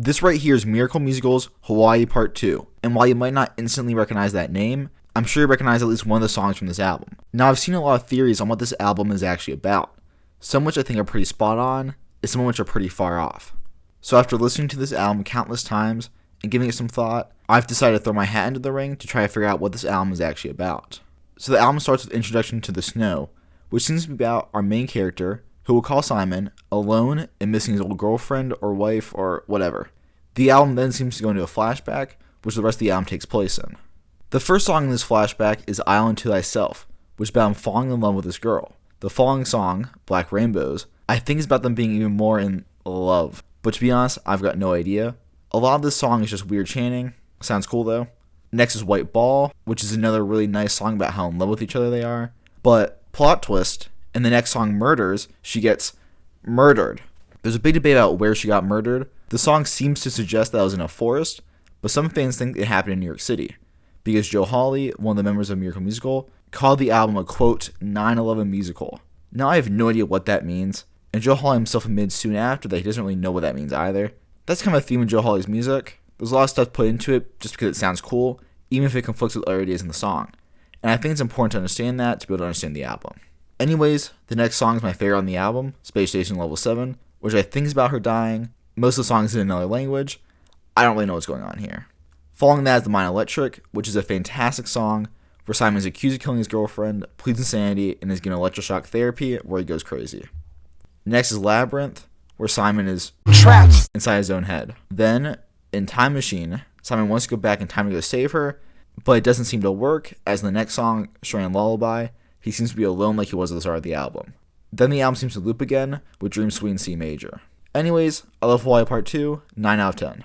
This right here is Miracle Musical's Hawaii Part 2, and while you might not instantly recognize that name, I'm sure you recognize at least one of the songs from this album. Now, I've seen a lot of theories on what this album is actually about, some which I think are pretty spot on, and some which are pretty far off. So after listening to this album countless times and giving it some thought, I've decided to throw my hat into the ring to try to figure out what this album is actually about. So the album starts with Introduction to the Snow, which seems to be about our main character, who we'll call Simon, alone and missing his old girlfriend or wife or whatever. The album then seems to go into a flashback, which the rest of the album takes place in. The first song in this flashback is Island to Thyself, which is about him falling in love with this girl. The following song, Black Rainbows, I think is about them being even more in love, but to be honest, I've got no idea. A lot of this song is just weird chanting. Sounds cool though. Next is White Ball, which is another really nice song about how in love with each other they are. But plot twist, in the next song Murders, she gets murdered. There's a big debate about where she got murdered. The song seems to suggest that it was in a forest, but some fans think it happened in New York City, because Joe Hawley, one of the members of Miracle Musical, called the album a quote 9/11 musical. Now I have no idea what that means, and Joe Hawley himself admitted soon after that he doesn't really know what that means either. That's kind of a theme in Joe Hawley's music. There's a lot of stuff put into it just because it sounds cool, even if it conflicts with other ideas in the song. And I think it's important to understand that to be able to understand the album. Anyways, the next song is my favorite on the album, Space Station Level 7, which I think is about her dying. Most of the song is in another language. I don't really know what's going on here. Following that is The Mind Electric, which is a fantastic song where Simon is accused of killing his girlfriend, pleads insanity, and is given electroshock therapy where he goes crazy. Next is Labyrinth, where Simon is trapped inside his own head. Then, in Time Machine, Simon wants to go back in time to go save her, but it doesn't seem to work, as in the next song, Australian Lullaby, he seems to be alone like he was at the start of the album. Then the album seems to loop again, with Dream Suite in C major. Anyways, I love Hawaii Part 2, 9 out of 10.